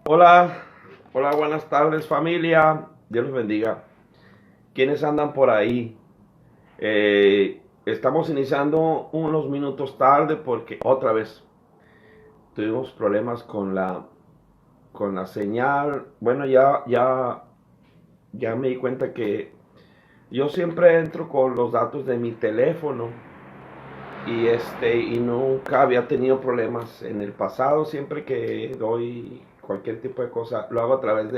Hola, hola, buenas tardes familia, Dios los bendiga. ¿Quiénes andan por ahí? Estamos iniciando unos minutos tarde porque otra vez tuvimos problemas con la señal. Bueno, ya me di cuenta que yo siempre entro con los datos de mi teléfono y nunca había tenido problemas en el pasado. Siempre que doy cualquier tipo de cosa lo hago a través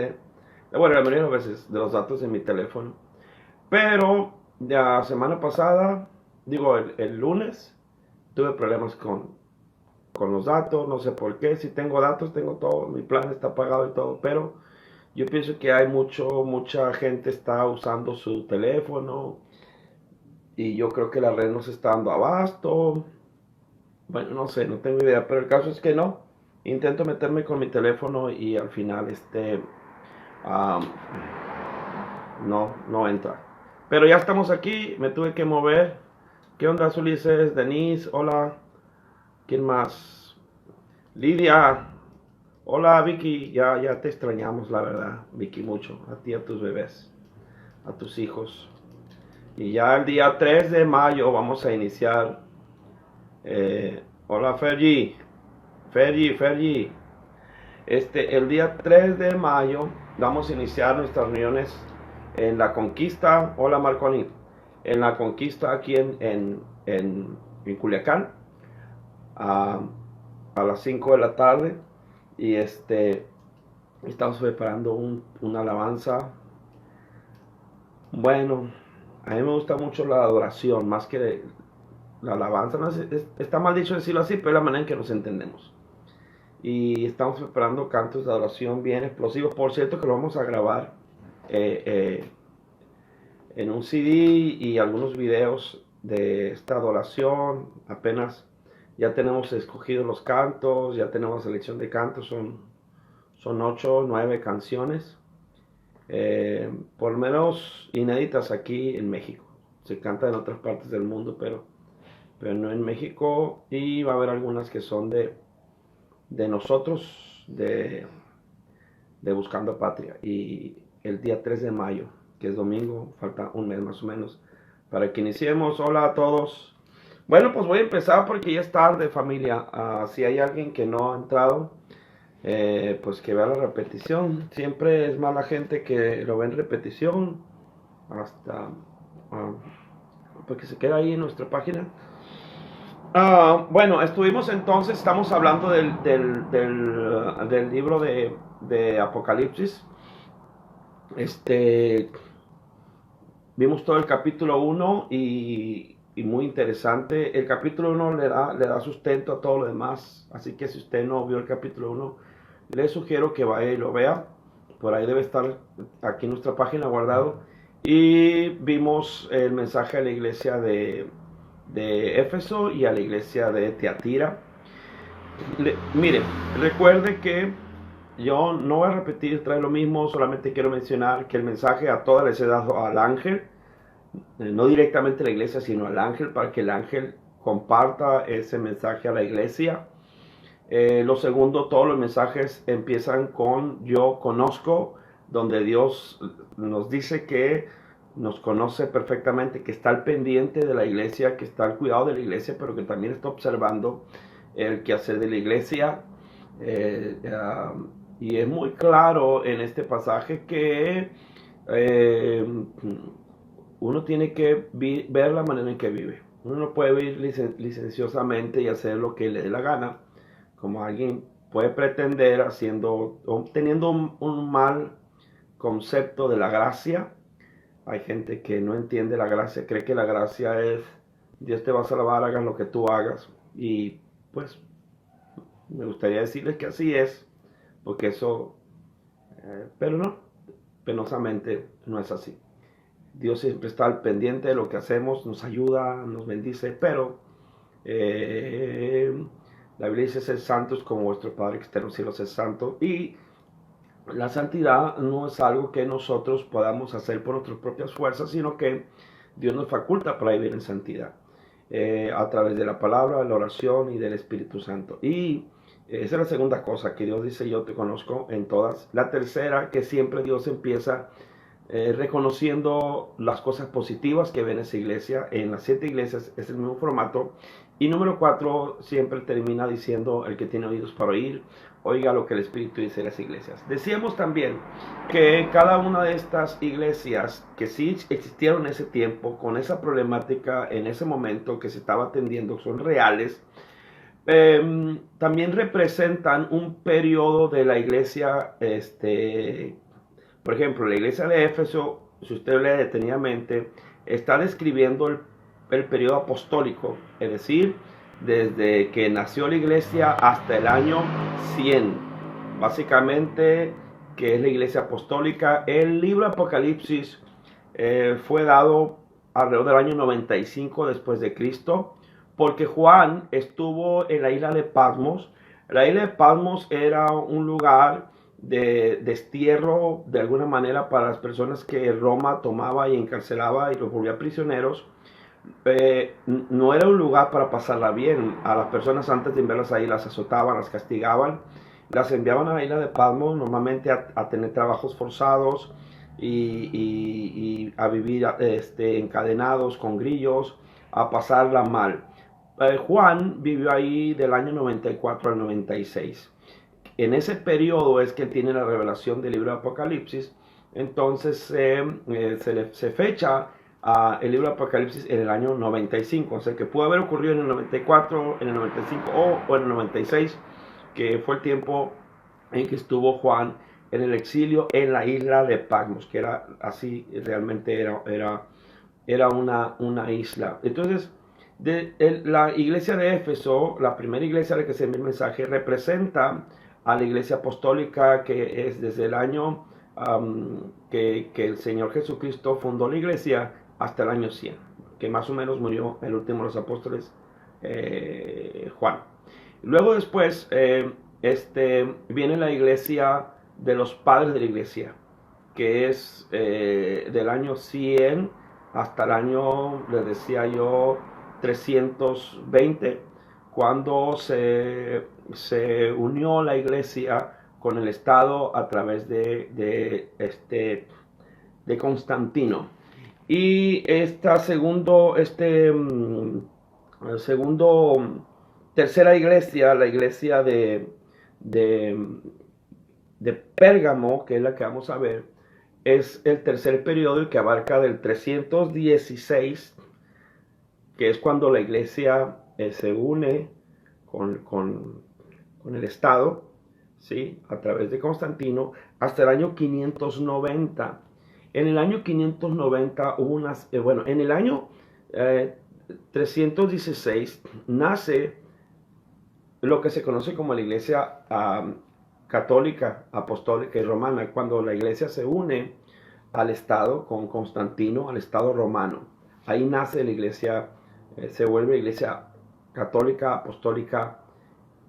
bueno, la mayoría de las veces de los datos de mi teléfono. Pero la semana pasada, digo el lunes, tuve problemas con los datos. No sé por qué. Si tengo datos, tengo todo, mi plan está pagado y todo, pero yo pienso que hay mucha gente está usando su teléfono y yo creo que la red no se está dando abasto. Bueno, no sé, no tengo idea, pero el caso es que no. Intento meterme con mi teléfono y al final um, no entra. Pero ya estamos aquí, me tuve que mover. ¿Qué onda, Ulises? Denise, hola. ¿Quién más? Lidia, hola Vicky, ya te extrañamos, la verdad, Vicky, mucho. A ti, a tus bebés, a tus hijos. Y ya el día 3 de mayo vamos a iniciar. Hola Fergie. El día 3 de mayo vamos a iniciar nuestras reuniones en La Conquista. Hola Marconi. En La Conquista aquí en Culiacán a, a las 5 de la tarde. Y estamos preparando una alabanza. Bueno, a mí me gusta mucho la adoración más que la alabanza. No está mal dicho decirlo así, pero es la manera en que nos entendemos. Y estamos preparando cantos de adoración bien explosivos. Por cierto, que lo vamos a grabar eh, eh, en un CD y algunos videos de esta adoración. Apenas ya tenemos escogidos los cantos, ya tenemos selección de cantos. Son 8 o 9 canciones, por lo menos inéditas aquí en México. Se canta en otras partes del mundo, pero no en México. Y va a haber algunas que son de nosotros, de Buscando Patria. Y el día 3 de mayo, que es domingo, falta un mes más o menos, para que iniciemos. Hola a todos. Bueno, pues voy a empezar porque ya es tarde, familia. Si hay alguien que no ha entrado, pues que vea la repetición. Siempre es mala gente que lo ve en repetición hasta porque se queda ahí en nuestra página. Bueno, estamos hablando del libro de Apocalipsis. Este, Vimos todo el capítulo 1 y muy interesante. El capítulo 1 le da sustento a todo lo demás. Así que si usted no vio el capítulo 1, le sugiero que vaya y lo vea. Por ahí debe estar aquí en nuestra página guardado. Y vimos el mensaje a la iglesia de Éfeso y a la iglesia de Tiatira. Mire, recuerde que yo no voy a repetir, trae lo mismo, solamente quiero mencionar que el mensaje a toda les he dado al ángel, no directamente a la iglesia, sino al ángel, para que el ángel comparta ese mensaje a la iglesia. Lo segundo, todos los mensajes empiezan con yo conozco, donde Dios nos dice que nos conoce perfectamente, que está al pendiente de la iglesia, que está al cuidado de la iglesia, pero que también está observando el quehacer de la iglesia. Eh, uh, y es muy claro en este pasaje que uno tiene que ver la manera en que vive. Uno no puede vivir licenciosamente y hacer lo que le dé la gana, como alguien puede pretender teniendo un mal concepto de la gracia. Hay gente que no entiende la gracia, cree que la gracia es Dios te va a salvar, hagas lo que tú hagas. Y pues me gustaría decirles que así es, porque eso, pero no, penosamente no es así. Dios siempre está al pendiente de lo que hacemos, nos ayuda, nos bendice, pero eh, la Biblia dice ser santos como vuestro Padre que está en los cielos es santo. Y la santidad no es algo que nosotros podamos hacer por nuestras propias fuerzas, sino que Dios nos faculta para vivir en santidad, a través de la palabra, de la oración y del Espíritu Santo. Y Esa es la segunda cosa que Dios dice, yo te conozco en todas. La tercera, que siempre Dios empieza reconociendo las cosas positivas que ve en esa iglesia. En las 7 iglesias es el mismo formato. Y número 4, siempre termina diciendo, el que tiene oídos para oír, oiga lo que el Espíritu dice en las iglesias. Decíamos también que cada una de estas iglesias que sí existieron en ese tiempo, con esa problemática en ese momento que se estaba atendiendo, son reales. También representan un periodo de la iglesia, por ejemplo, la iglesia de Éfeso, si usted lee detenidamente, está describiendo el periodo apostólico, es decir, desde que nació la iglesia hasta el año 100, básicamente, que es la iglesia apostólica. El libro Apocalipsis fue dado alrededor del año 95 después de Cristo, porque Juan estuvo en la isla de Patmos. La isla de Patmos era un lugar de destierro de alguna manera para las personas que Roma tomaba y encarcelaba y los volvía prisioneros. No era un lugar para pasarla bien. A las personas antes de enviarlas ahí las azotaban, las castigaban, las enviaban a la isla de Patmos normalmente a tener trabajos forzados y a vivir encadenados con grillos, a pasarla mal. Juan vivió ahí del año 94 al 96. En ese periodo es que él tiene la revelación del libro de Apocalipsis. Entonces se fecha el libro de Apocalipsis en el año 95. O sea que pudo haber ocurrido en el 94, en el 95 o en el 96, que fue el tiempo en que estuvo Juan en el exilio en la isla de Patmos, que era así, realmente era una isla. Entonces, la iglesia de Éfeso, la primera iglesia a la que se envía el mensaje, representa a la iglesia apostólica, que es desde el año que el Señor Jesucristo fundó la iglesia hasta el año 100, que más o menos murió el último de los apóstoles, Juan. Luego después viene la iglesia de los padres de la iglesia, que es del año 100 hasta el año, les decía yo, 320, cuando se unió la iglesia con el Estado a través de Constantino. Y esta tercera iglesia, la iglesia de Pérgamo, que es la que vamos a ver, es el tercer periodo que abarca del 316, que es cuando la iglesia se une con el Estado, ¿sí? A través de Constantino, hasta el año 590. En el año 590 hubo unas, en el año 316 nace lo que se conoce como la iglesia católica, apostólica y romana, cuando la iglesia se une al Estado con Constantino, al Estado romano. Ahí nace la iglesia, se vuelve iglesia católica, apostólica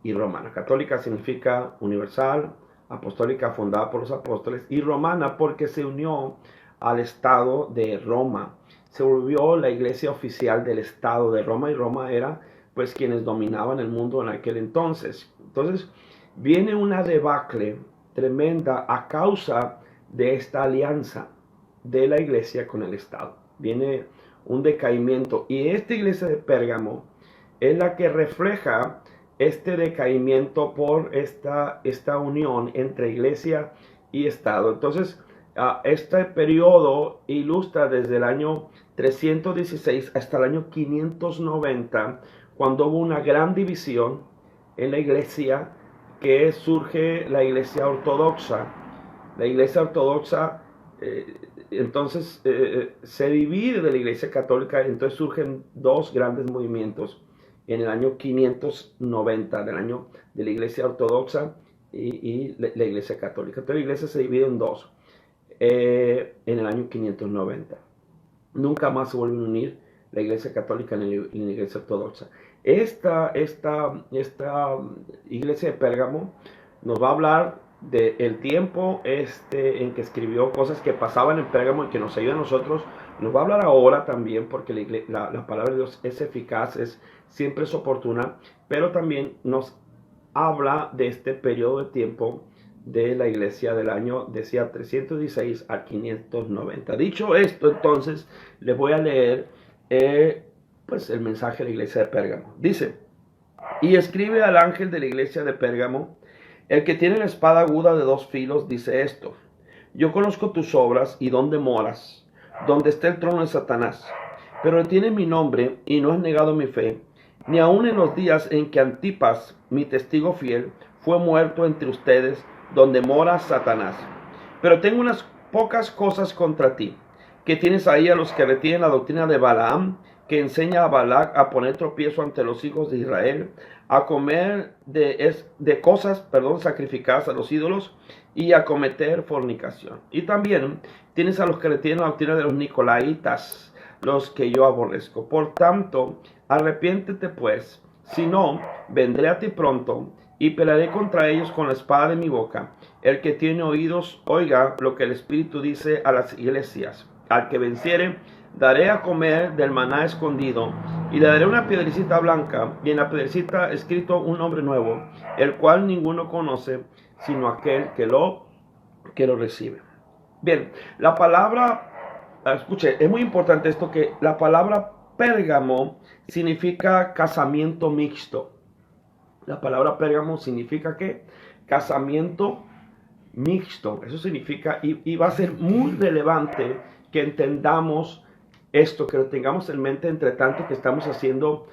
y romana. Católica significa universal, apostólica fundada por los apóstoles, y romana porque se unió al Estado de Roma. Se volvió la iglesia oficial del Estado de Roma, y Roma era pues quienes dominaban el mundo en aquel entonces. Entonces viene una debacle tremenda a causa de esta alianza de la iglesia con el Estado. Viene un decaimiento, y esta iglesia de Pérgamo es la que refleja este decaimiento por esta unión entre iglesia y Estado. Entonces, este periodo ilustra desde el año 316 hasta el año 590, cuando hubo una gran división en la iglesia, que surge la iglesia ortodoxa. La iglesia ortodoxa entonces se divide de la iglesia católica. Entonces surgen dos grandes movimientos en el año 590, del año de la iglesia ortodoxa y la iglesia católica. Entonces la iglesia se divide en dos en el año 590. Nunca más se vuelven a unir la iglesia católica y la iglesia ortodoxa. Esta iglesia de Pérgamo nos va a hablar del tiempo en que escribió cosas que pasaban en Pérgamo y que nos ayuda a nosotros. Nos va a hablar ahora también, porque la palabra de Dios es eficaz, siempre es oportuna, pero también nos habla de este periodo de tiempo de la iglesia del año, decía 316 a 590. Dicho esto, entonces, les voy a leer pues el mensaje de la iglesia de Pérgamo. Dice: y escribe al ángel de la iglesia de Pérgamo, el que tiene la espada aguda de dos filos, dice esto: yo conozco tus obras y dónde moras, donde está el trono de Satanás, pero tiene mi nombre y no has negado mi fe, ni aun en los días en que Antipas, mi testigo fiel, fue muerto entre ustedes, donde mora Satanás. Pero tengo unas pocas cosas contra ti, que tienes ahí a los que retienen la doctrina de Balaam, que enseña a Balac a poner tropiezo ante los hijos de Israel, a comer de cosas, sacrificadas a los ídolos, y a cometer fornicación. Y también tienes a los que retienen la doctrina de los nicolaitas, los que yo aborrezco. Por tanto, arrepiéntete pues, si no, vendré a ti pronto, y pelearé contra ellos con la espada de mi boca. El que tiene oídos, oiga lo que el Espíritu dice a las iglesias. Al que venciere, daré a comer del maná escondido, y le daré una piedrecita blanca, y en la piedrecita escrito un nombre nuevo, el cual ninguno conoce, sino aquel que lo recibe. Bien, la palabra, escuche, es muy importante esto, que la palabra Pérgamo significa casamiento mixto. La palabra Pérgamo significa ¿qué? Casamiento mixto. Eso significa, y va a ser muy relevante que entendamos esto, que lo tengamos en mente entre tanto que estamos haciendo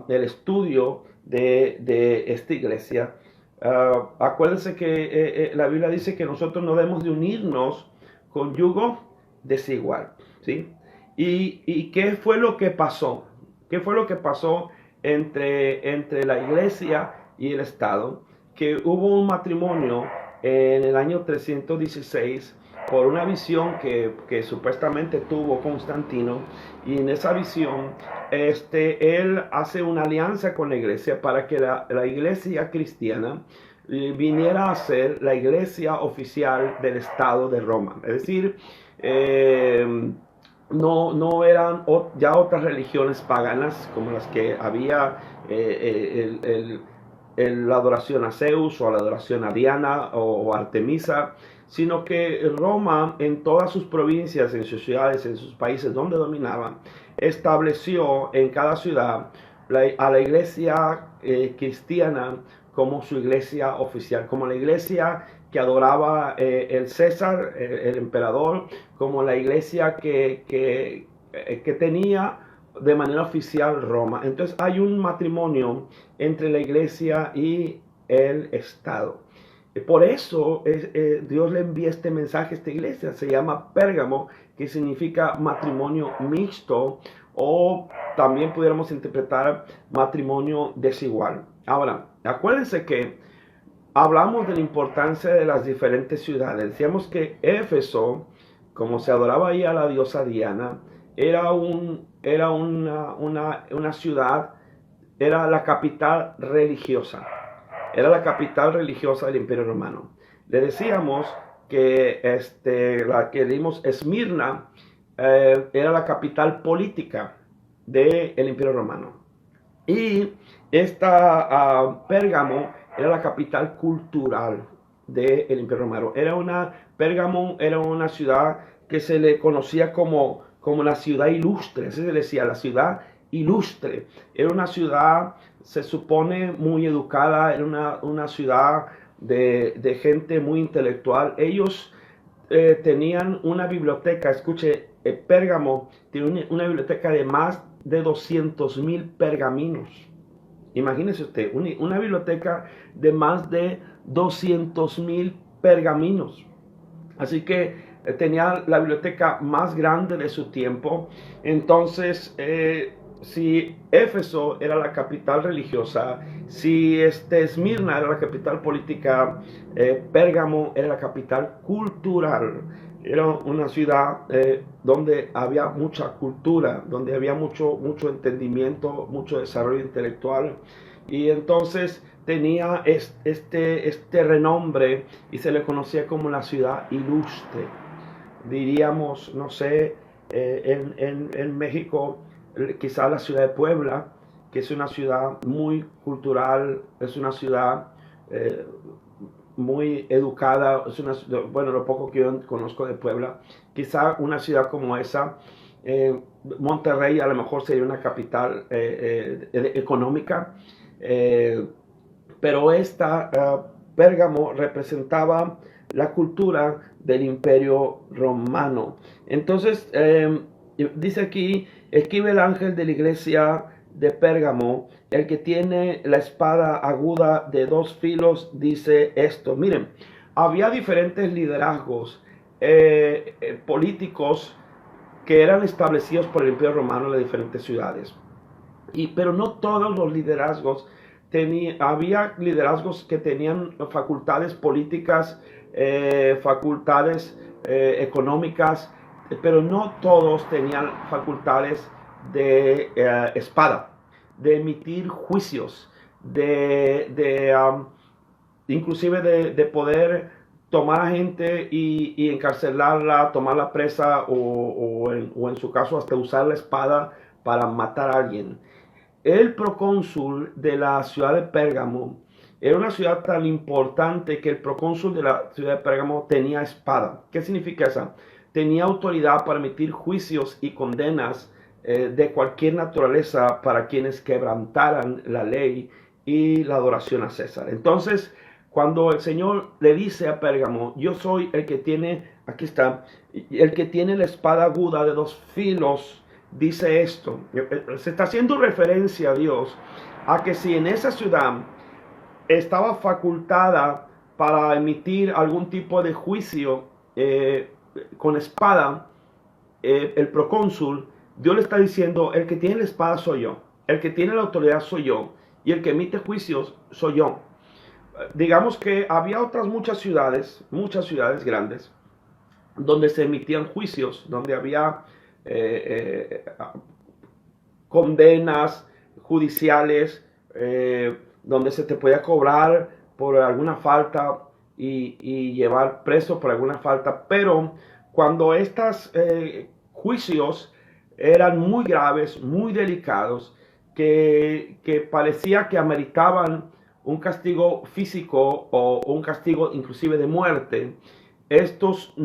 el estudio de esta iglesia. Acuérdense que la Biblia dice que nosotros no debemos de unirnos con yugo desigual, ¿sí? ¿Y qué fue lo que pasó? ¿Qué fue lo que pasó entre la iglesia y el Estado? Que hubo un matrimonio en el año 316 por una visión que supuestamente tuvo Constantino, y en esa visión él hace una alianza con la iglesia para que la iglesia cristiana viniera a ser la iglesia oficial del Estado de Roma. Es decir, no eran ya otras religiones paganas como las que había, la adoración a Zeus o la adoración a Diana o Artemisa, sino que Roma, en todas sus provincias, en sus ciudades, en sus países donde dominaba, estableció en cada ciudad a la iglesia cristiana como su iglesia oficial, como la iglesia que adoraba el César, el emperador, como la iglesia que tenía de manera oficial Roma. Entonces hay un matrimonio entre la iglesia y el Estado. Por eso Dios le envía este mensaje a esta iglesia. Se llama Pérgamo, que significa matrimonio mixto, o también pudiéramos interpretar matrimonio desigual. Ahora, acuérdense que hablamos de la importancia de las diferentes ciudades. Decíamos que Éfeso, como se adoraba ahí a la diosa Diana, era una ciudad, era la capital religiosa. Era la capital religiosa del Imperio Romano. Le decíamos que la que dimos, Esmirna, era la capital política del Imperio Romano. Y esta Pérgamo era la capital cultural del Imperio Romano. Pérgamo era una ciudad que se le conocía como la ciudad ilustre. Así se decía, la ciudad ilustre. Era una ciudad, se supone, muy educada. Era una ciudad de gente muy intelectual. Ellos tenían una biblioteca. Escuche, Pérgamo tiene una biblioteca de más de 200,000 pergaminos. Imagínese usted, una biblioteca de más de 200,000 pergaminos. Así que tenía la biblioteca más grande de su tiempo. Entonces, si Éfeso era la capital religiosa, si Esmirna era la capital política, Pérgamo era la capital cultural. Era una ciudad donde había mucha cultura, donde había mucho entendimiento, mucho desarrollo intelectual. Y entonces tenía este renombre, y se le conocía como la ciudad ilustre. Diríamos, no sé, en México, quizá la ciudad de Puebla, que es una ciudad muy cultural, es una ciudad eh, muy educada. Es una, bueno, lo poco que yo conozco de Puebla, quizá una ciudad como esa, eh, Monterrey a lo mejor sería una capital económica, eh, pero esta Pérgamo representaba la cultura del Imperio Romano. Entonces, dice aquí, escribe el ángel de la iglesia de Pérgamo, el que tiene la espada aguda de dos filos, dice esto. Miren, había diferentes liderazgos políticos que eran establecidos por el Imperio Romano en las diferentes ciudades. Pero no todos los liderazgos había liderazgos que tenían facultades políticas, facultades económicas, pero no todos tenían facultades de espada, de emitir juicios, inclusive de poder tomar a gente y encarcelarla, tomarla presa o en su caso hasta usar la espada para matar a alguien. El procónsul de la ciudad de Pérgamo era una ciudad tan importante que el procónsul de la ciudad de Pérgamo tenía espada. ¿Qué significa eso? Tenía autoridad para emitir juicios y condenas de cualquier naturaleza para quienes quebrantaran la ley y la adoración a César. Entonces, cuando el Señor le dice a Pérgamo, yo soy el que tiene, aquí está, el que tiene la espada aguda de dos filos, dice esto, se está haciendo referencia a Dios, a que si en esa ciudad estaba facultada para emitir algún tipo de juicio con espada, el procónsul, Dios le está diciendo, el que tiene la espada soy yo, el que tiene la autoridad soy yo, y el que emite juicios soy yo. Digamos que había otras muchas ciudades grandes, donde se emitían juicios, donde había condenas judiciales, donde se te podía cobrar por alguna falta y llevar preso por alguna falta, pero cuando estos juicios eran muy graves, muy delicados, que parecía que ameritaban un castigo físico o un castigo inclusive de muerte, estos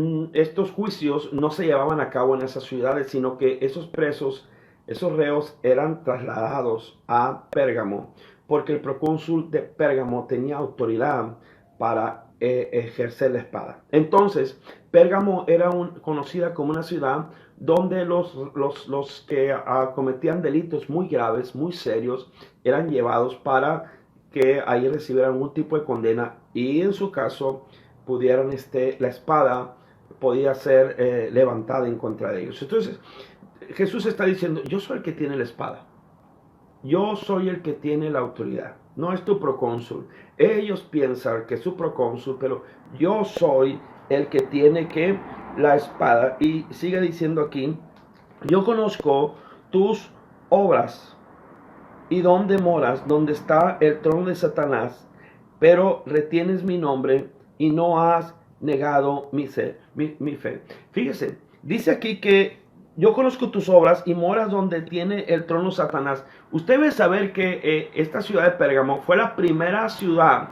juicios no se llevaban a cabo en esas ciudades, sino que esos presos, esos reos eran trasladados a Pérgamo, porque el procónsul de Pérgamo tenía autoridad para ejercer la espada. Entonces, Pérgamo era conocida como una ciudad donde los que cometían delitos muy graves, muy serios, eran llevados para que ahí recibieran algún tipo de condena y en su caso pudieran la espada podía ser levantada en contra de ellos. Entonces Jesús está diciendo, yo soy el que tiene la espada, yo soy el que tiene la autoridad, no es tu procónsul. Ellos piensan que es su procónsul, pero yo soy el que tiene la espada. Y sigue diciendo aquí, yo conozco tus obras y dónde moras, donde está el trono de Satanás, pero retienes mi nombre y no has negado mi fe. Fíjese, dice aquí que yo conozco tus obras y moras donde tiene el trono Satanás. Usted debe saber que esta ciudad de Pérgamo fue la primera ciudad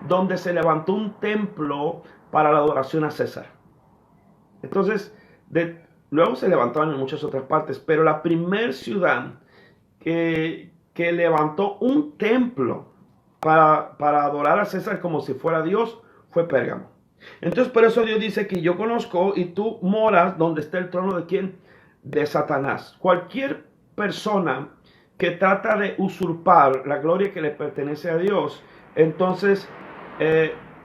donde se levantó un templo para la adoración a César. Entonces, luego se levantaron en muchas otras partes, pero la primera ciudad que levantó un templo para adorar a César como si fuera Dios fue Pérgamo. Entonces por eso Dios dice que yo conozco y tú moras donde está el trono de ¿quién? De Satanás. Cualquier persona que trata de usurpar la gloria que le pertenece a Dios, entonces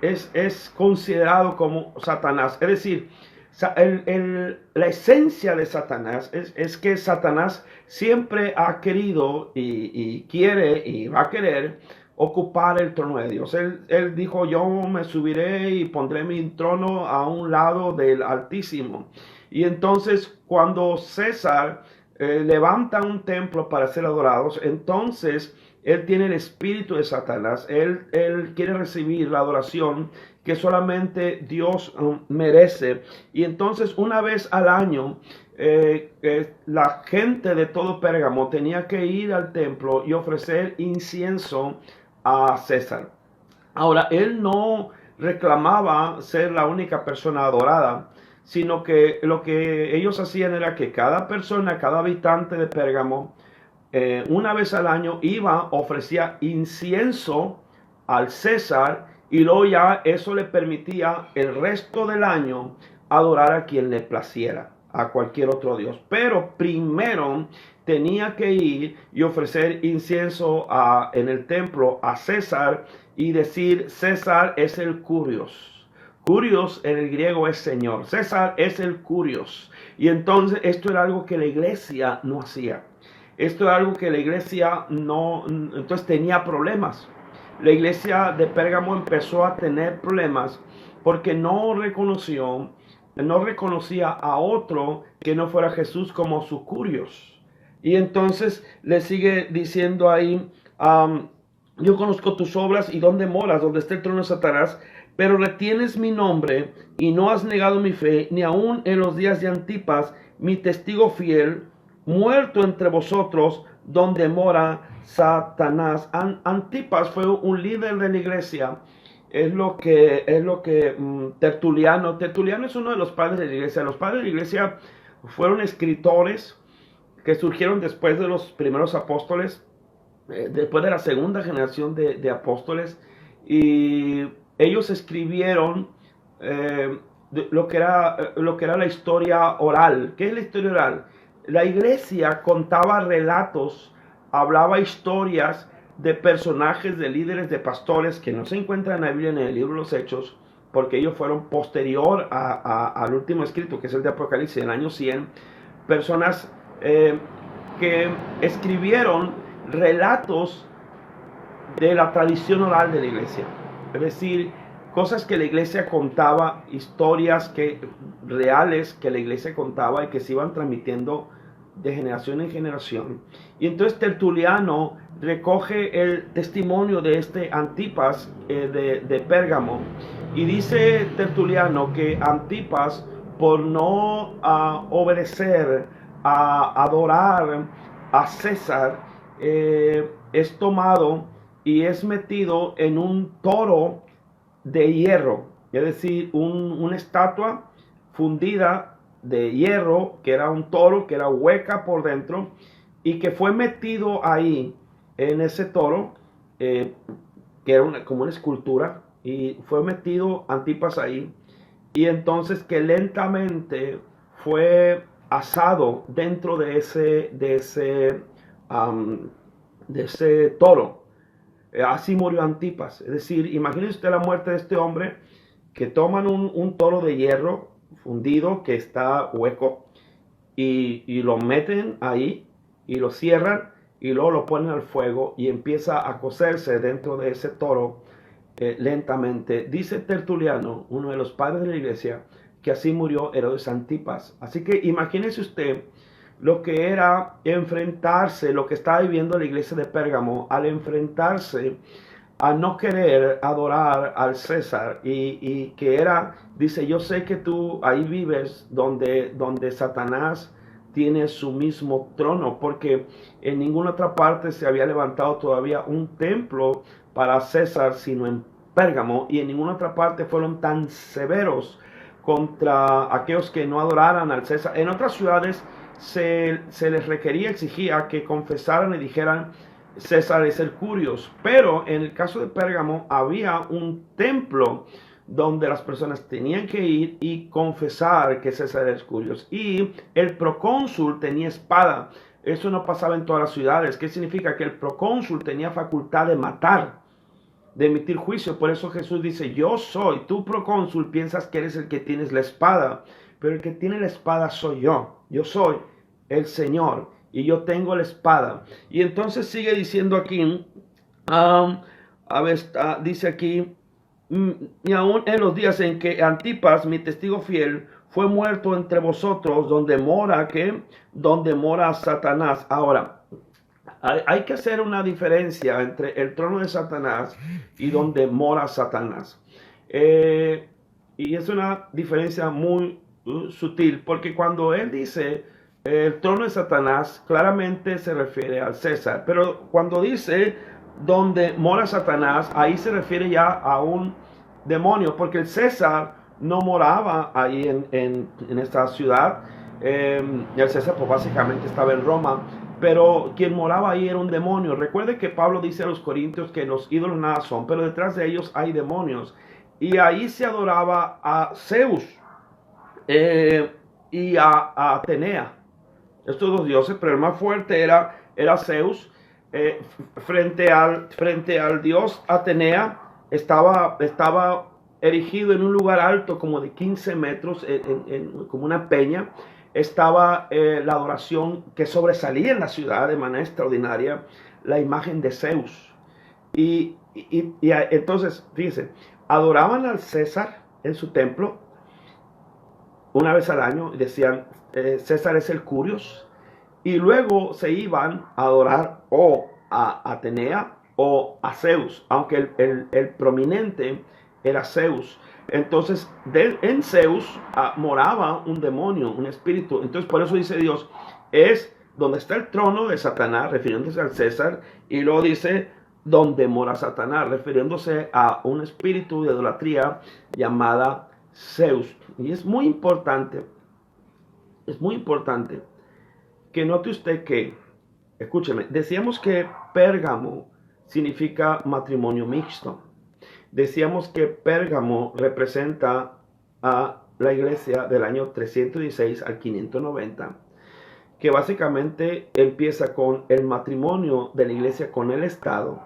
es considerado como Satanás. Es decir, la esencia de Satanás es que Satanás siempre ha querido y quiere y va a querer ocupar el trono de Dios. Él dijo, yo me subiré y pondré mi trono a un lado del Altísimo. Y entonces cuando César levanta un templo para ser adorados, entonces él tiene el espíritu de Satanás. Él quiere recibir la adoración que solamente Dios merece. Y entonces una vez al año la gente de todo Pérgamo tenía que ir al templo y ofrecer incienso a César. Ahora, él no reclamaba ser la única persona adorada, sino que lo que ellos hacían era que cada persona, cada habitante de Pérgamo, una vez al año iba, ofrecía incienso al César y luego ya eso le permitía el resto del año adorar a quien le placiera, a cualquier otro Dios. Pero primero tenía que ir y ofrecer incienso en el templo a César y decir: César es el Curios. Curios en el griego es Señor. César es el Curios. Y entonces esto era algo que la iglesia no hacía. Esto era algo que la iglesia no, entonces tenía problemas. La iglesia de Pérgamo empezó a tener problemas porque no reconocía a otro que no fuera Jesús como su Curios. Y entonces le sigue diciendo ahí: yo conozco tus obras y dónde moras, donde está el trono de Satanás, pero retienes mi nombre y no has negado mi fe, ni aun en los días de Antipas, mi testigo fiel, muerto entre vosotros, donde mora Satanás. Antipas fue un líder de la iglesia. Es lo que Tertuliano es uno de los padres de la iglesia. Los padres de la iglesia fueron escritores que surgieron después de los primeros apóstoles, después de la segunda generación de apóstoles, y ellos escribieron lo que era la historia oral. ¿Qué es la historia oral? La iglesia contaba relatos, hablaba historias de personajes, de líderes, de pastores que no se encuentran en la Biblia, en el libro de los Hechos, porque ellos fueron posterior al último escrito, que es el de Apocalipsis, en el año 100. Personas que escribieron relatos de la tradición oral de la iglesia. Es decir, cosas que la iglesia contaba, historias reales que la iglesia contaba y que se iban transmitiendo de generación en generación. Y entonces Tertuliano recoge el testimonio de este Antipas de Pérgamo, y dice Tertuliano que Antipas, por no obedecer, a adorar a César, es tomado y es metido en un toro de hierro, es decir, una estatua fundida de hierro, que era un toro, que era hueca por dentro, y que fue metido ahí en ese toro, que era como una escultura, y fue metido Antipas ahí, y entonces que lentamente fue asado dentro de ese toro. Así murió Antipas. Es decir, imagínese usted la muerte de este hombre, que toman un toro de hierro fundido que está hueco, y lo meten ahí y lo cierran y luego lo ponen al fuego y empieza a cocerse dentro de ese toro lentamente. Dice Tertuliano, uno de los padres de la iglesia, que así murió Herodes Antipas. Así que imagínese usted lo que era enfrentarse, lo que estaba viviendo la iglesia de Pérgamo, al enfrentarse a no querer adorar al César, y que era, dice: yo sé que tú ahí vives donde Satanás tiene su mismo trono, porque en ninguna otra parte se había levantado todavía un templo para César, sino en Pérgamo, y en ninguna otra parte fueron tan severos contra aquellos que no adoraran al César. En otras ciudades se les exigía que confesaran y dijeran: César es el Curios. Pero en el caso de Pérgamo había un templo donde las personas tenían que ir y confesar que César era el Curios. Y el procónsul tenía espada. Eso no pasaba en todas las ciudades. ¿Qué significa? Que el procónsul tenía facultad de matar, de emitir juicio. Por eso Jesús dice: yo soy, tú procónsul piensas que eres el que tienes la espada, pero el que tiene la espada soy yo. Yo soy el Señor y yo tengo la espada. Y entonces sigue diciendo aquí, dice aquí: y aún en los días en que Antipas, mi testigo fiel, fue muerto entre vosotros, donde mora Satanás. Ahora, hay que hacer una diferencia entre el trono de Satanás y donde mora Satanás. Y es una diferencia muy sutil, porque cuando él dice el trono de Satanás, claramente se refiere al César. Pero cuando dice donde mora Satanás, ahí se refiere ya a un demonio, porque el César no moraba ahí en esta ciudad. El César pues básicamente estaba en Roma, pero quien moraba ahí era un demonio. Recuerde que Pablo dice a los corintios que los ídolos nada son, pero detrás de ellos hay demonios. Y ahí se adoraba a Zeus y a Atenea, estos dos dioses, pero el más fuerte era Zeus. Frente al dios Atenea estaba erigido en un lugar alto como de 15 metros, como una peña. Estaba la adoración que sobresalía en la ciudad de manera extraordinaria, la imagen de Zeus. Entonces, fíjense, adoraban al César en su templo una vez al año, decían, César es el Curios, y luego se iban a adorar o a Atenea o a Zeus, aunque el prominente era Zeus. Entonces, en Zeus moraba un demonio, un espíritu. Entonces, por eso dice Dios, es donde está el trono de Satanás, refiriéndose al César, y luego dice, donde mora Satanás, refiriéndose a un espíritu de idolatría llamada Zeus. Y es muy importante que note usted que, escúcheme, decíamos que Pérgamo significa matrimonio mixto. Decíamos que Pérgamo representa a la iglesia del año 316 al 590, que básicamente empieza con el matrimonio de la iglesia con el Estado,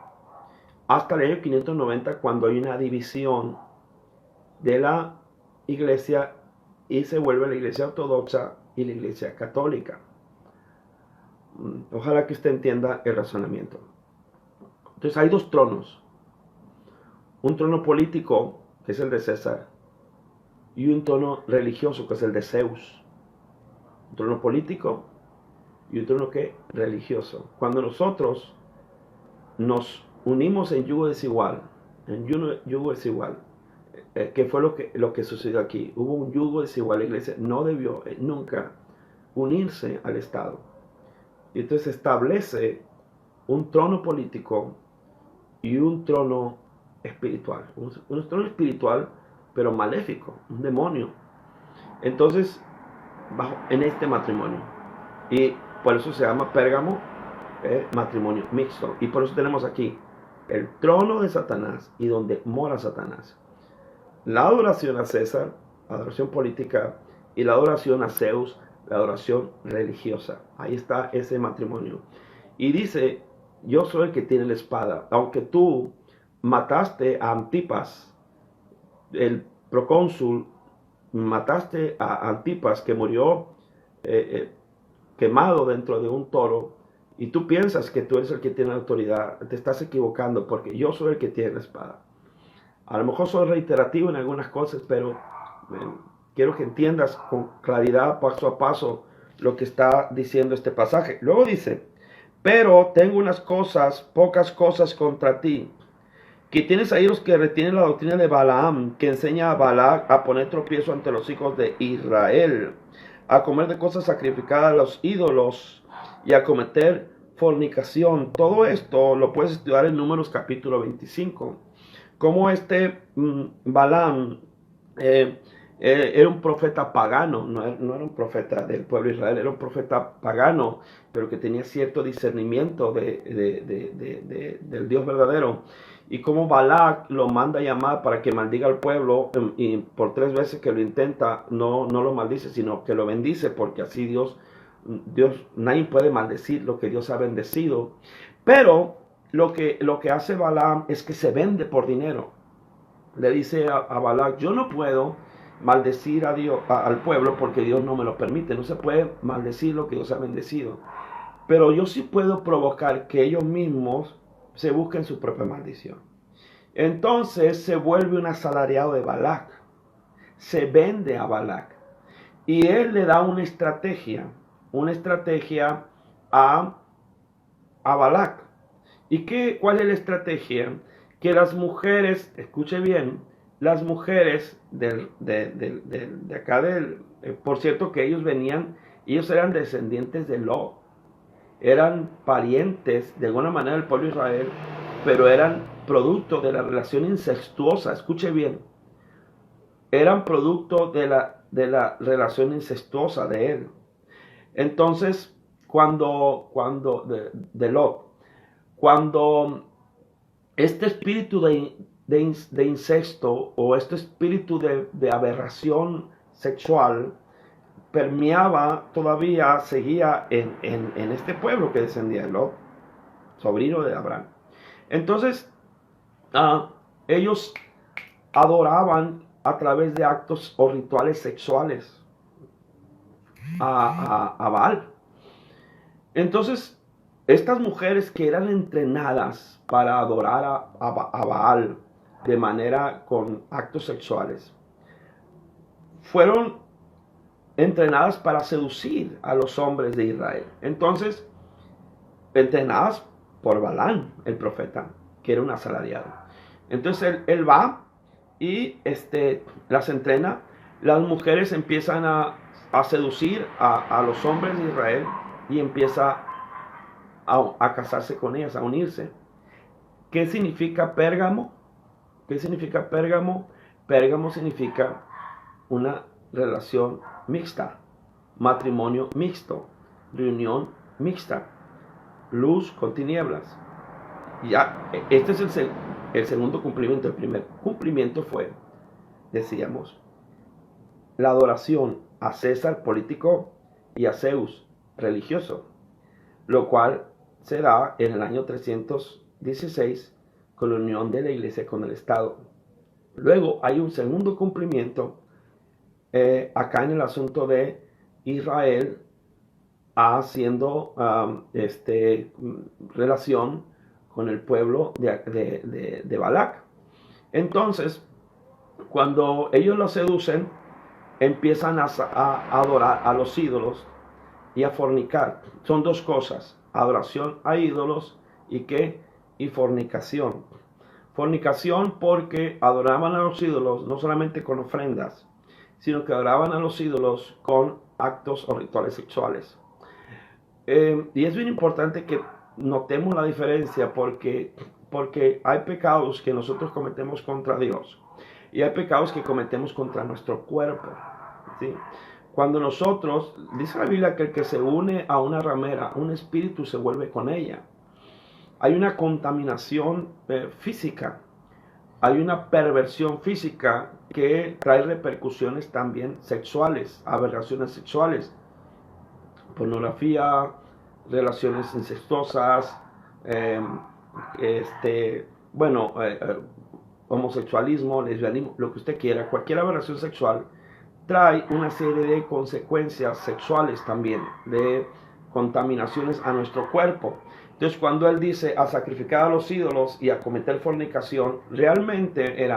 hasta el año 590, cuando hay una división de la iglesia y se vuelve la iglesia ortodoxa y la iglesia católica. Ojalá que usted entienda el razonamiento. Entonces hay dos tronos. Un trono político, que es el de César, y un trono religioso, que es el de Zeus. Un trono político y un trono ¿qué? Religioso. Cuando nosotros nos unimos en yugo desigual, ¿qué fue lo que sucedió aquí? Hubo un yugo desigual. La iglesia no debió nunca unirse al Estado. Y entonces establece un trono político y un trono espiritual. Un trono espiritual, pero maléfico, un demonio. Entonces, en este matrimonio. Y por eso se llama Pérgamo matrimonio mixto. Y por eso tenemos aquí el trono de Satanás y donde mora Satanás. La adoración a César, la adoración política, y la adoración a Zeus, la adoración religiosa. Ahí está ese matrimonio. Y dice, yo soy el que tiene la espada. Aunque tú mataste a Antipas, el procónsul, mataste a Antipas, que murió quemado dentro de un toro, y tú piensas que tú eres el que tiene la autoridad, te estás equivocando, porque yo soy el que tiene la espada. A lo mejor soy reiterativo en algunas cosas, pero quiero que entiendas con claridad, paso a paso, lo que está diciendo este pasaje. Luego dice, pero tengo unas cosas, pocas cosas contra ti, que tienes ahí los que retienen la doctrina de Balaam, que enseña a Balac a poner tropiezo ante los hijos de Israel, a comer de cosas sacrificadas a los ídolos y a cometer fornicación. Todo esto lo puedes estudiar en Números capítulo 25. Como Balaam era un profeta pagano, no era un profeta del pueblo de Israel, era un profeta pagano, pero que tenía cierto discernimiento del Dios verdadero. Y como Balac lo manda a llamar para que maldiga al pueblo, y por 3 veces que lo intenta, no lo maldice, sino que lo bendice, porque así Dios, nadie puede maldecir lo que Dios ha bendecido. Pero lo que hace Balaam es que se vende por dinero. Le dice a Balac, yo no puedo maldecir a Dios, al pueblo, porque Dios no me lo permite. No se puede maldecir lo que Dios ha bendecido. Pero yo sí puedo provocar que ellos mismos se busquen su propia maldición. Entonces se vuelve un asalariado de Balac. Se vende a Balac. Y él le da una estrategia a Balac. ¿Y cuál es la estrategia? Que las mujeres, escuche bien, las mujeres de acá por cierto que ellos eran descendientes de Lot, eran parientes de alguna manera del pueblo de Israel, pero eran producto de la relación incestuosa. Escuche bien, eran producto de la relación incestuosa de él. Entonces, de Lot, cuando este espíritu de incesto o este espíritu de aberración sexual permeaba, todavía seguía en este pueblo que descendía de Lot, sobrino de Abraham. Entonces, ellos adoraban a través de actos o rituales sexuales a Baal. Entonces, estas mujeres que eran entrenadas para adorar a Baal de manera con actos sexuales, fueron entrenadas para seducir a los hombres de Israel. Entonces, entrenadas por Balaam, el profeta, que era un asalariado. Entonces él va y las entrena. Las mujeres empiezan a seducir a los hombres de Israel y empieza a casarse con ellas, a unirse. ¿Qué significa Pérgamo? ¿Qué significa Pérgamo? Pérgamo significa una relación mixta, matrimonio mixto, reunión mixta, luz con tinieblas. Ya, este es el segundo cumplimiento. El primer cumplimiento fue, decíamos, la adoración a César político y a Zeus religioso, lo cual se da en el año 316 con la unión de la iglesia con el Estado. Luego hay un segundo cumplimiento acá en el asunto de Israel haciendo relación con el pueblo de Balac. Entonces, cuando ellos lo seducen, empiezan a adorar a los ídolos y a fornicar. Son dos cosas: adoración a ídolos y fornicación. Fornicación porque adoraban a los ídolos no solamente con ofrendas, sino que adoraban a los ídolos con actos o rituales sexuales. Y es bien importante que notemos la diferencia porque hay pecados que nosotros cometemos contra Dios y hay pecados que cometemos contra nuestro cuerpo, ¿sí? Cuando nosotros, dice la Biblia que el que se une a una ramera, un espíritu se vuelve con ella. Hay una contaminación física, hay una perversión física que trae repercusiones también sexuales, aberraciones sexuales, pornografía, relaciones incestuosas, homosexualismo, lesbianismo, lo que usted quiera. Cualquier aberración sexual trae una serie de consecuencias sexuales también, de contaminaciones a nuestro cuerpo. Entonces, cuando él dice a sacrificar a los ídolos y a cometer fornicación, realmente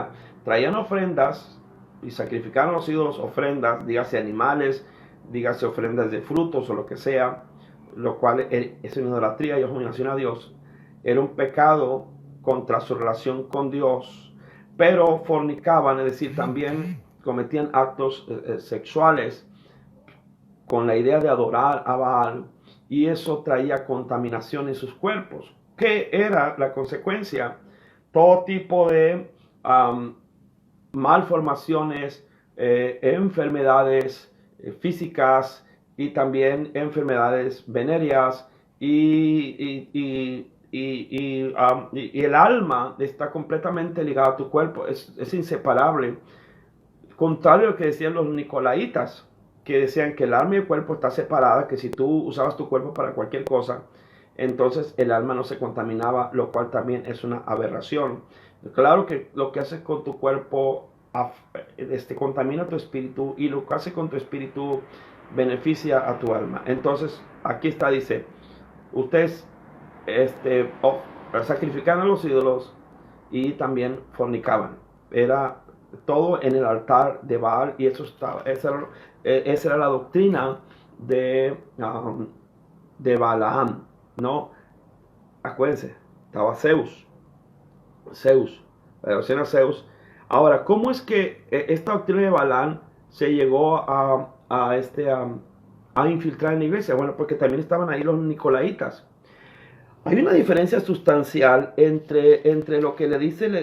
traían ofrendas y sacrificaban a los ídolos ofrendas, dígase animales, dígase ofrendas de frutos o lo que sea, lo cual es una idolatría y abominación a Dios. Era un pecado contra su relación con Dios, pero fornicaban, es decir, también cometían actos sexuales con la idea de adorar a Baal, y eso traía contaminación en sus cuerpos. ¿Qué era la consecuencia? Todo tipo de malformaciones, enfermedades físicas y también enfermedades venéreas y el alma está completamente ligada a tu cuerpo, es inseparable. Contrario a lo que decían los nicolaitas, que decían que el alma y el cuerpo están separadas, que si tú usabas tu cuerpo para cualquier cosa, entonces el alma no se contaminaba, lo cual también es una aberración. Claro que lo que haces con tu cuerpo contamina tu espíritu, y lo que hace con tu espíritu beneficia a tu alma. Entonces aquí está, dice, ustedes sacrificaban a los ídolos y también fornicaban. Era todo en el altar de Baal, y esa era la doctrina de Balaam, ¿no? Acuérdense, estaba Zeus, la devoción a Zeus. Ahora, ¿cómo es que esta doctrina de Balaam se llegó a infiltrar en la iglesia? Bueno, porque también estaban ahí los nicolaitas. Hay una diferencia sustancial entre lo que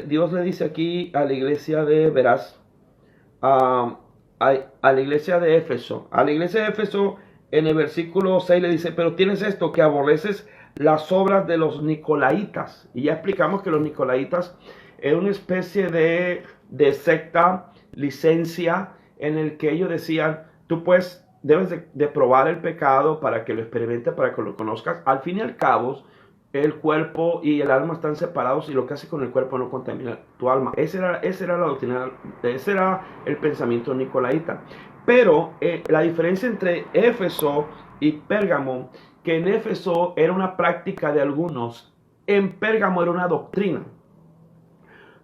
Dios le dice aquí a la iglesia de Verás, a la iglesia de Éfeso. A la iglesia de Éfeso en el versículo 6 le dice, pero tienes esto, que aborreces las obras de los nicolaitas. Y ya explicamos que los nicolaitas era una especie de secta, licencia, en el que ellos decían, tú pues debes de probar el pecado para que lo experimentes, para que lo conozcas. Al fin y al cabo, el cuerpo y el alma están separados y lo que hace con el cuerpo no contamina tu alma. Esa era la doctrina, ese era el pensamiento nicolaita. Pero la diferencia entre Éfeso y Pérgamo, que en Éfeso era una práctica de algunos, en Pérgamo era una doctrina.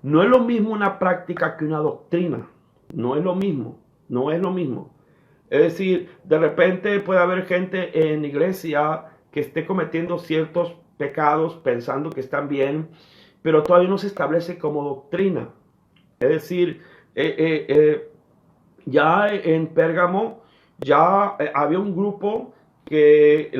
No es lo mismo una práctica que una doctrina. No es lo mismo. No es lo mismo. Es decir, de repente puede haber gente en iglesia que esté cometiendo ciertos pecados pensando que están bien, pero todavía no se establece como doctrina. Es decir, ya en Pérgamo ya había un grupo que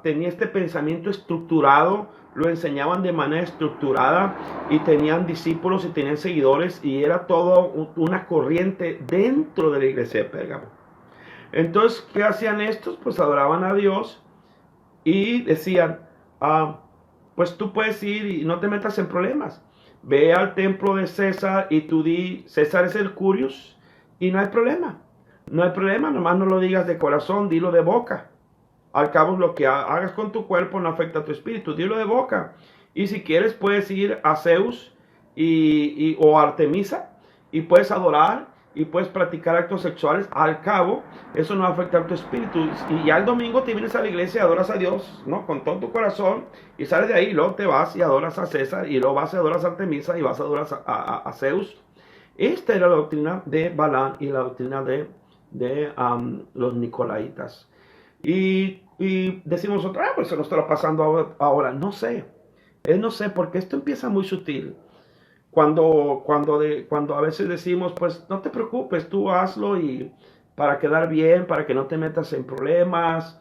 tenía este pensamiento estructurado, lo enseñaban de manera estructurada y tenían discípulos y tenían seguidores y era todo una corriente dentro de la iglesia de Pérgamo. Entonces, ¿qué hacían estos? Pues adoraban a Dios y decían, pues tú puedes ir y no te metas en problemas. Ve al templo de César y tú di, César es el Curios y no hay problema. No hay problema, nomás no lo digas de corazón, dilo de boca. Al cabo, lo que hagas con tu cuerpo no afecta a tu espíritu, dilo de boca. Y si quieres puedes ir a Zeus o Artemisa y puedes adorar y puedes practicar actos sexuales. Al cabo, eso no va a afectar tu espíritu. Y ya el domingo te vienes a la iglesia y adoras a Dios, ¿no? Con todo tu corazón. Y sales de ahí, luego te vas y adoras a César. Y luego vas y adoras a Artemisa y vas a adorar a Zeus. Esta era la doctrina de Balaam y la doctrina de los nicolaitas. Y decimos otra vez, pues se nos está pasando ahora. No sé. No sé, porque esto empieza muy sutil. Cuando a veces decimos, pues no te preocupes, tú hazlo y para quedar bien, para que no te metas en problemas,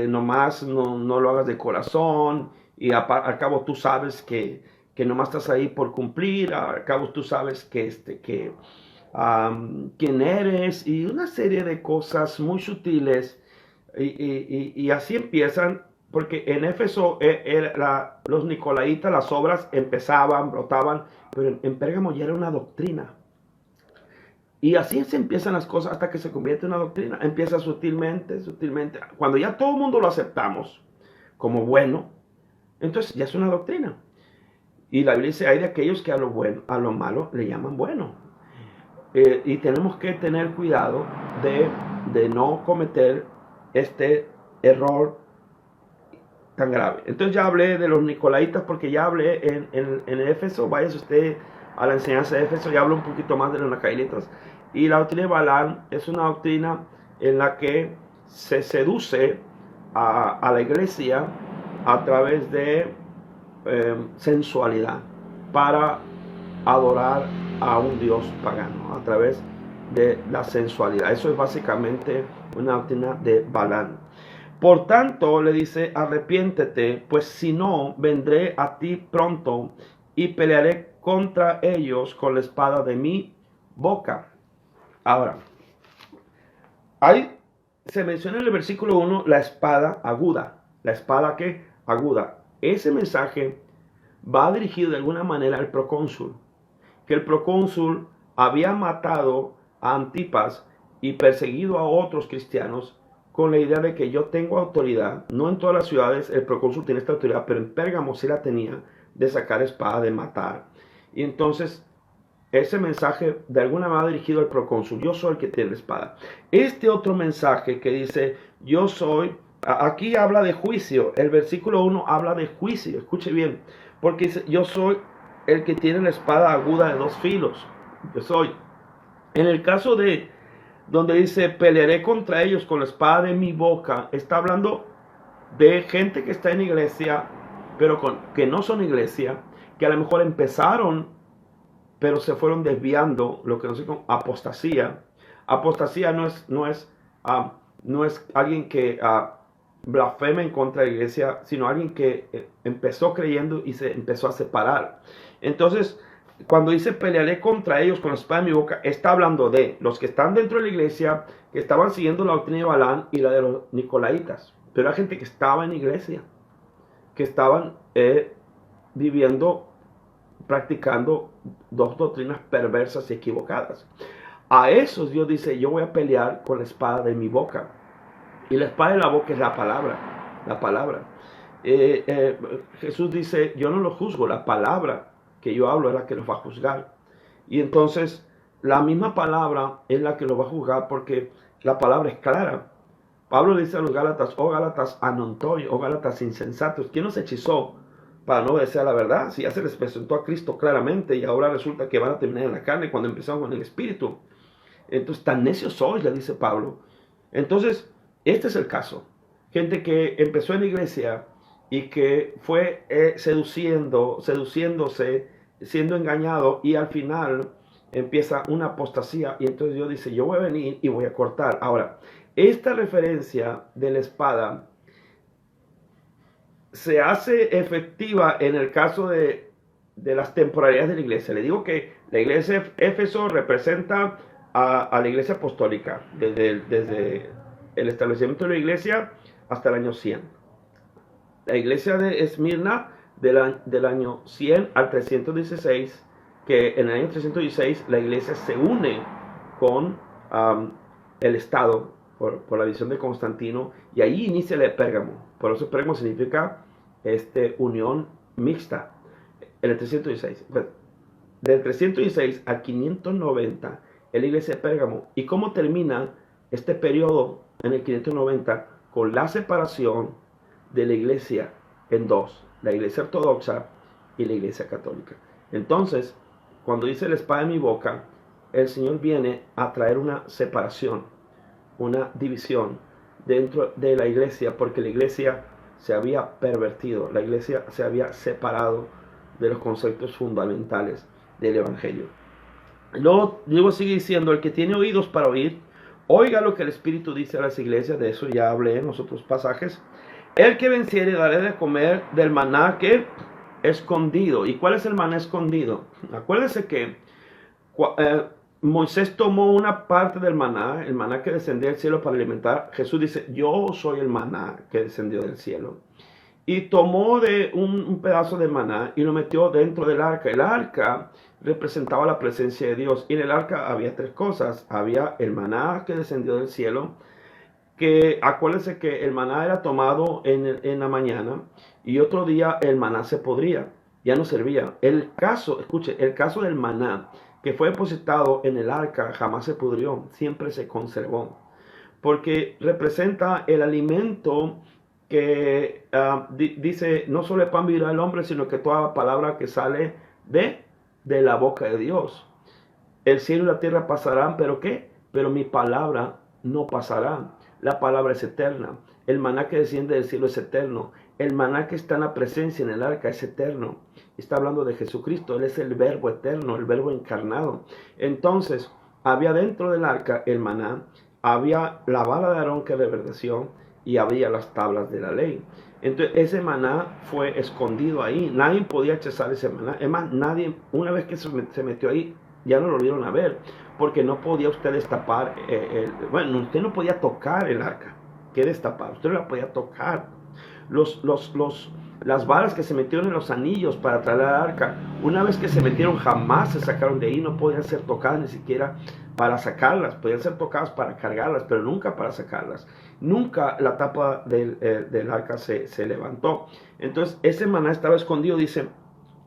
nomás no lo hagas de corazón y al cabo tú sabes que nomás estás ahí por cumplir, al cabo tú sabes quién eres y una serie de cosas muy sutiles y así empiezan. Porque en Éfeso los nicolaitas, las obras empezaban, brotaban, pero en Pérgamo ya era una doctrina. Y así se empiezan las cosas hasta que se convierte en una doctrina. Empieza sutilmente, sutilmente. Cuando ya todo el mundo lo aceptamos como bueno, entonces ya es una doctrina. Y la Biblia dice, hay de aquellos que a lo malo le llaman bueno. Y tenemos que tener cuidado de no cometer este error tan grave. Entonces ya hablé de los nicolaitas porque ya hablé en Éfeso. Váyase usted a la enseñanza de Éfeso, ya hablo un poquito más de los nicolaitas. Y la doctrina de Balaam es una doctrina en la que se seduce a la iglesia a través de sensualidad para adorar a un dios pagano, a través de la sensualidad. Eso es básicamente una doctrina de Balaam. Por tanto, le dice, arrepiéntete, pues si no, vendré a ti pronto y pelearé contra ellos con la espada de mi boca. Ahora, se menciona en el versículo 1 la espada aguda. ¿La espada qué? Aguda. Ese mensaje va dirigido de alguna manera al procónsul. Que el procónsul había matado a Antipas y perseguido a otros cristianos con la idea de que yo tengo autoridad. No en todas las ciudades el procónsul tiene esta autoridad, pero en Pérgamo sí la tenía, de sacar espada, de matar. Y entonces ese mensaje de alguna manera dirigido al procónsul, yo soy el que tiene la espada. Este otro mensaje que dice, yo soy, aquí habla de juicio, el versículo 1 habla de juicio, escuche bien, porque dice, yo soy el que tiene la espada aguda de dos filos, yo soy. En el caso de donde dice, pelearé contra ellos con la espada de mi boca, está hablando de gente que está en iglesia, pero que no son iglesia, que a lo mejor empezaron, pero se fueron desviando, lo que no sé como apostasía. Apostasía no es alguien que blasfema en contra de la iglesia, sino alguien que empezó creyendo y se empezó a separar. Entonces, cuando dice pelearé contra ellos con la espada en mi boca, está hablando de los que están dentro de la iglesia, que estaban siguiendo la doctrina de Balaam y la de los nicolaitas. Pero hay gente que estaba en la iglesia, que estaban viviendo, practicando dos doctrinas perversas y equivocadas. A esos Dios dice, yo voy a pelear con la espada de mi boca. Y la espada de la boca es la palabra. La palabra. Jesús dice, yo no lo juzgo, la palabra que yo hablo es la que los va a juzgar. Y entonces la misma palabra es la que los va a juzgar porque la palabra es clara. Pablo dice a los Gálatas, oh Gálatas anontoi, oh Gálatas insensatos, ¿quién nos hechizó para no obedecer a la verdad? Si ya se les presentó a Cristo claramente y ahora resulta que van a terminar en la carne cuando empezaron con el Espíritu. Entonces, tan necios sois, le dice Pablo. Entonces, este es el caso. Gente que empezó en la iglesia y que fue seduciéndose, siendo engañado, y al final empieza una apostasía, y entonces Dios dice, yo voy a venir y voy a cortar. Ahora, esta referencia de la espada se hace efectiva en el caso de las temporalidades de la iglesia. Le digo que la iglesia de Éfeso representa a la iglesia apostólica desde el establecimiento de la iglesia hasta el año 100. La iglesia de Esmirna del año 100 al 316, que en el año 316 la iglesia se une con el Estado por la visión de Constantino, y ahí inicia el Pérgamo. Por eso Pérgamo significa unión mixta. En el 316. Del 316 al 590 es la iglesia de Pérgamo. ¿Y cómo termina este periodo en el 590? Con la separación de la iglesia en dos, la iglesia ortodoxa y la iglesia católica. Entonces, cuando dice la espada en mi boca, el Señor viene a traer una separación, una división dentro de la iglesia, porque la iglesia se había pervertido, la iglesia se había separado de los conceptos fundamentales del evangelio. Luego sigue diciendo, el que tiene oídos para oír, oiga lo que el Espíritu dice a las iglesias. De eso ya hablé en los otros pasajes. El que venciere daré de comer del maná que escondido. ¿Y cuál es el maná escondido? Acuérdense que Moisés tomó una parte del maná, el maná que descendía del cielo para alimentar. Jesús dice, yo soy el maná que descendió del cielo. Y tomó de un pedazo de maná y lo metió dentro del arca. El arca representaba la presencia de Dios. Y en el arca había tres cosas. Había el maná que descendió del cielo, que acuérdense que el maná era tomado en la mañana, y otro día el maná se podría, ya no servía. El caso del maná que fue depositado en el arca jamás se pudrió, siempre se conservó, porque representa el alimento que dice, no solo el pan vivirá el hombre, sino que toda palabra que sale de la boca de Dios. El cielo y la tierra pasarán, pero ¿qué? Pero mi palabra no pasará. La palabra es eterna. El maná que desciende del cielo es eterno. El maná que está en la presencia en el arca es eterno. Está hablando de Jesucristo. Él es el verbo eterno, el verbo encarnado. Entonces, había dentro del arca el maná, había la vara de Aarón que reverdeció, y había las tablas de la ley. Entonces ese maná fue escondido ahí. Nadie podía accesar ese maná. Es más, nadie, una vez que se metió ahí, ya no lo vieron a ver, porque no podía usted destapar, usted no podía tocar el arca. ¿Qué destapar? Usted no la podía tocar. Las varas que se metieron en los anillos para traer al arca, una vez que se metieron, jamás se sacaron de ahí. No podían ser tocadas ni siquiera para sacarlas. Podían ser tocadas para cargarlas, pero nunca para sacarlas. Nunca la tapa del arca se levantó. Entonces ese maná estaba escondido. Dice,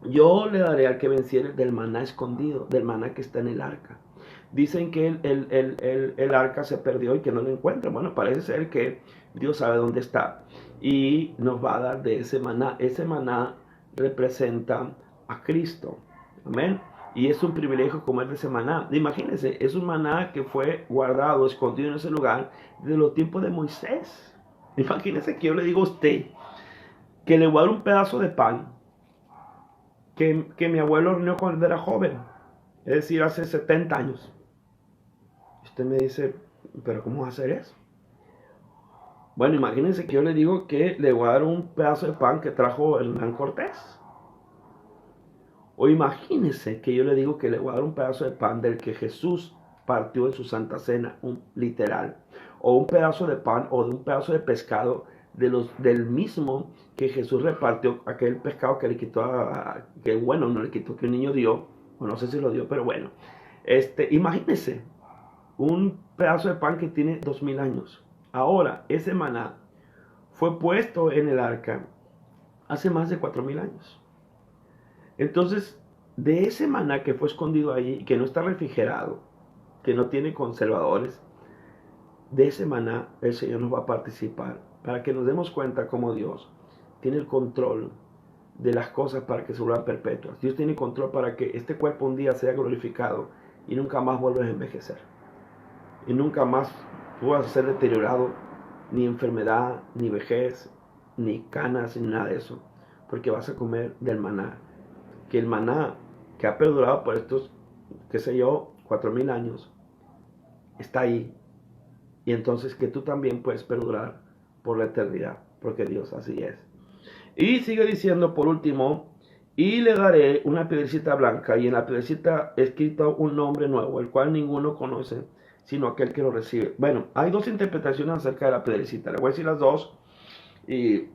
yo le daré al que venciere del maná escondido, del maná que está en el arca. Dicen que el arca se perdió y que no lo encuentran. Bueno, parece ser que Dios sabe dónde está y nos va a dar de ese maná. Ese maná representa a Cristo. Amén. Y es un privilegio comer de ese maná. Imagínense, es un maná que fue guardado, escondido en ese lugar desde los tiempos de Moisés. Imagínense que yo le digo a usted que le voy a dar un pedazo de pan que mi abuelo horneó cuando era joven, es decir, hace 70 años. Usted me dice, ¿pero cómo va a hacer eso? Bueno, imagínense que yo le digo que le voy a dar un pedazo de pan que trajo Hernán Cortés. O imagínense que yo le digo que le voy a dar un pedazo de pan del que Jesús partió en su Santa Cena, literal. O un pedazo de pan o de un pedazo de pescado del mismo que Jesús repartió, aquel pescado que le quitó que bueno, no le quitó, que un niño dio, o no sé si lo dio, pero bueno. Imagínense, un pedazo de pan que tiene 2000 años. Ahora, ese maná fue puesto en el arca hace más de 4000 años. Entonces, de ese maná que fue escondido allí, que no está refrigerado, que no tiene conservadores, de ese maná el Señor nos va a participar para que nos demos cuenta cómo Dios tiene el control de las cosas para que se vuelvan perpetuas. Dios tiene control para que este cuerpo un día sea glorificado y nunca más vuelvas a envejecer. Y nunca más puedas ser deteriorado, ni enfermedad, ni vejez, ni canas, ni nada de eso. Porque vas a comer del maná. Que el maná que ha perdurado por estos, qué sé yo, 4000 años, está ahí. Y entonces que tú también puedes perdurar por la eternidad, porque Dios así es. Y sigue diciendo por último, y le daré una piedrecita blanca, y en la piedrecita escrito un nombre nuevo, el cual ninguno conoce, sino aquel que lo recibe. Bueno, hay dos interpretaciones acerca de la piedrecita. Le voy a decir las dos. Y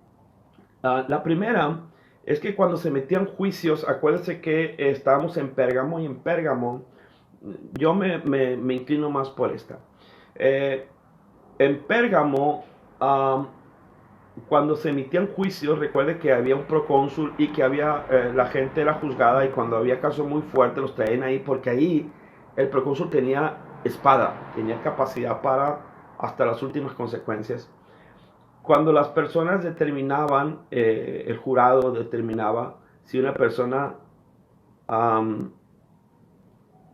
la primera es que cuando se metían juicios, acuérdense que estábamos en Pérgamo, y en Pérgamo yo me inclino más por esta. En Pérgamo, cuando se emitían juicios, recuerde que había un procónsul y que había la gente era juzgada, y cuando había casos muy fuertes los traían ahí, porque ahí el procónsul tenía espada, tenía capacidad para hasta las últimas consecuencias. Cuando las personas determinaban, el jurado determinaba si una persona,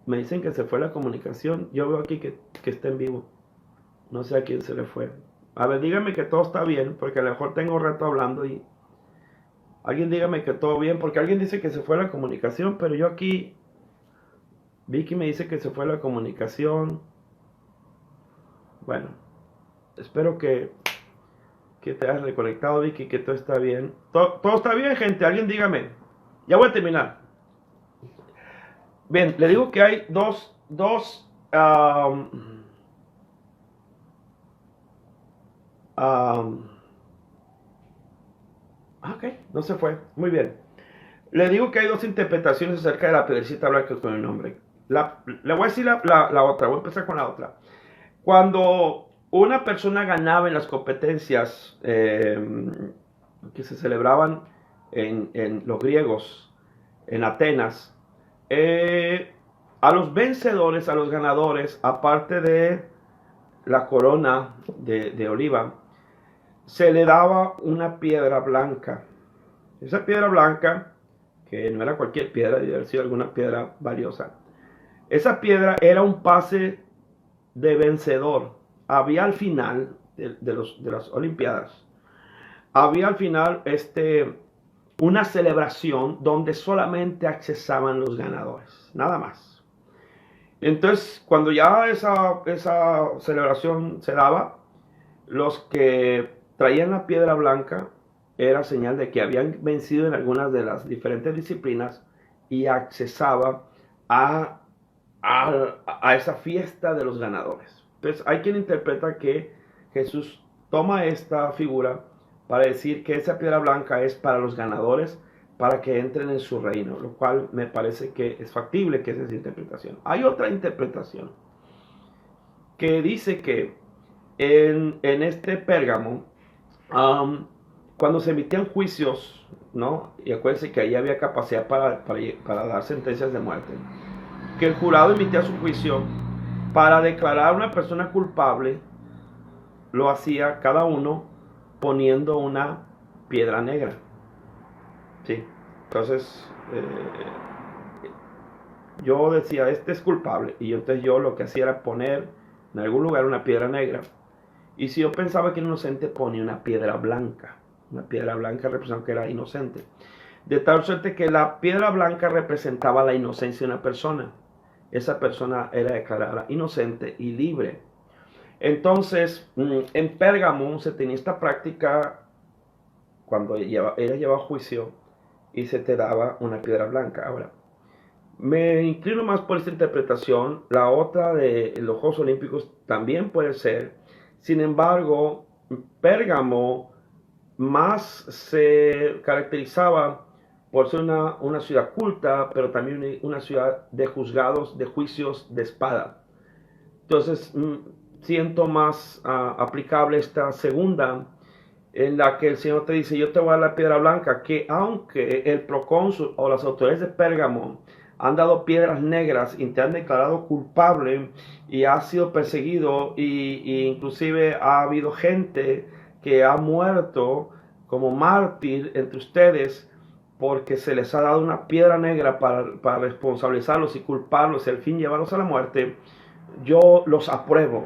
me dicen que se fue la comunicación, yo veo aquí que está en vivo, no sé a quién se le fue. A ver, dígame que todo está bien, porque a lo mejor tengo rato hablando y alguien dígame que todo bien, porque alguien dice que se fue la comunicación, pero yo aquí, Vicky me dice que se fue la comunicación. Bueno, espero que te hayas reconectado, Vicky, que todo está bien. Todo está bien, gente, alguien dígame. Ya voy a terminar. Bien, le digo que hay dos ok, no se fue. Muy bien. Le digo que hay dos interpretaciones acerca de la piedrecita blanca con el nombre. Le voy a decir la otra. Voy a empezar con la otra. Cuando una persona ganaba en las competencias que se celebraban en los griegos, en Atenas, a los vencedores, a los ganadores, aparte de la corona de oliva, se le daba una piedra blanca. Esa piedra blanca, que no era cualquier piedra, debe haber sido alguna piedra valiosa. Esa piedra era un pase de vencedor. Había al final de las Olimpiadas, había al final una celebración donde solamente accesaban los ganadores, nada más. Entonces, cuando ya esa celebración se daba, los que traían la piedra blanca era señal de que habían vencido en algunas de las diferentes disciplinas y accesaba a esa fiesta de los ganadores. Entonces hay quien interpreta que Jesús toma esta figura para decir que esa piedra blanca es para los ganadores, para que entren en su reino, lo cual me parece que es factible que esa es la interpretación. Hay otra interpretación que dice que en este Pérgamo, cuando se emitían juicios, ¿no? Y acuérdense que ahí había capacidad para dar sentencias de muerte, que el jurado emitía su juicio para declarar a una persona culpable, lo hacía cada uno poniendo una piedra negra. ¿Sí? Entonces, yo decía, este es culpable, y entonces yo lo que hacía era poner en algún lugar una piedra negra. Y si yo pensaba que era inocente, ponía una piedra blanca. Una piedra blanca representaba que era inocente. De tal suerte que la piedra blanca representaba la inocencia de una persona. Esa persona era declarada inocente y libre. Entonces, en Pérgamo se tenía esta práctica cuando ella llevaba juicio y se te daba una piedra blanca. Ahora, me inclino más por esta interpretación. La otra de los Juegos Olímpicos también puede ser. Sin embargo, Pérgamo más se caracterizaba por ser una ciudad culta, pero también una ciudad de juzgados, de juicios de espada. Entonces, siento más aplicable esta segunda, en la que el Señor te dice, yo te voy a dar la piedra blanca, que aunque el procónsul o las autoridades de Pérgamo han dado piedras negras y te han declarado culpable y has sido perseguido y inclusive ha habido gente que ha muerto como mártir entre ustedes porque se les ha dado una piedra negra para responsabilizarlos y culparlos y al fin llevarlos a la muerte, yo los apruebo,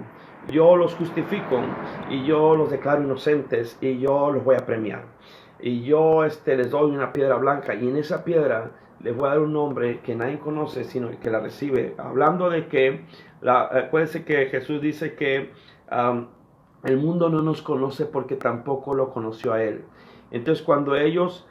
yo los justifico y yo los declaro inocentes y yo los voy a premiar. Y yo les doy una piedra blanca y en esa piedra les voy a dar un nombre que nadie conoce sino el que la recibe. Hablando de que, acuérdense que Jesús dice que el mundo no nos conoce porque tampoco lo conoció a Él. Entonces cuando ellos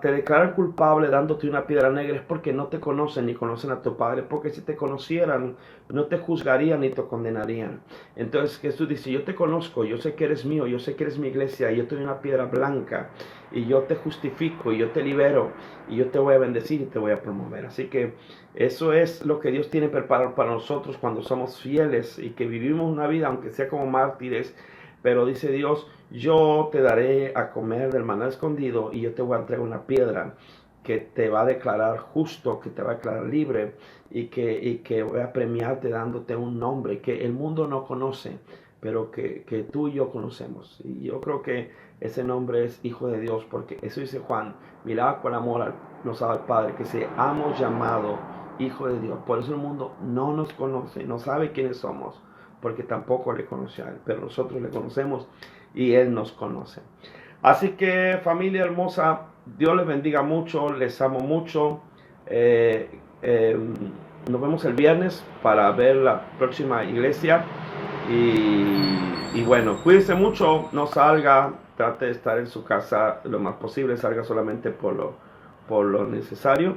te declaran culpable dándote una piedra negra es porque no te conocen ni conocen a tu Padre, porque si te conocieran no te juzgarían ni te condenarían. Entonces Jesús dice, yo te conozco, yo sé que eres mío, yo sé que eres mi iglesia, y yo te doy una piedra blanca y yo te justifico y yo te libero y yo te voy a bendecir y te voy a promover. Así que eso es lo que Dios tiene preparado para nosotros cuando somos fieles y que vivimos una vida aunque sea como mártires. Pero dice Dios, yo te daré a comer del maná escondido y yo te voy a entregar una piedra que te va a declarar justo, que te va a declarar libre y que voy a premiarte dándote un nombre que el mundo no conoce, pero que tú y yo conocemos. Y yo creo que ese nombre es Hijo de Dios, porque eso dice Juan, mirad con amor nos ha dado el Padre, que seamos llamados Hijo de Dios. Por eso el mundo no nos conoce, no sabe quiénes somos, porque tampoco le conoce a Él, pero nosotros le conocemos y Él nos conoce. Así que familia hermosa, Dios les bendiga mucho, les amo mucho. Nos vemos el viernes para ver la próxima iglesia y bueno, cuídense mucho, no salga, trate de estar en su casa lo más posible, salga solamente por lo necesario.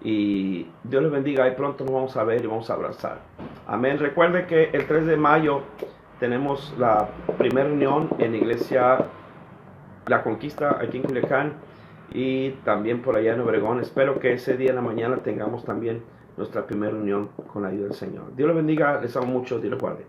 Y Dios les bendiga y pronto nos vamos a ver y vamos a abrazar. Amén. Recuerden que el 3 de mayo tenemos la primera reunión en la iglesia La Conquista aquí en Culiacán y también por allá en Obregón. Espero que ese día en la mañana tengamos también nuestra primera reunión con la ayuda del Señor. Dios les bendiga, les amo mucho, Dios les guarde.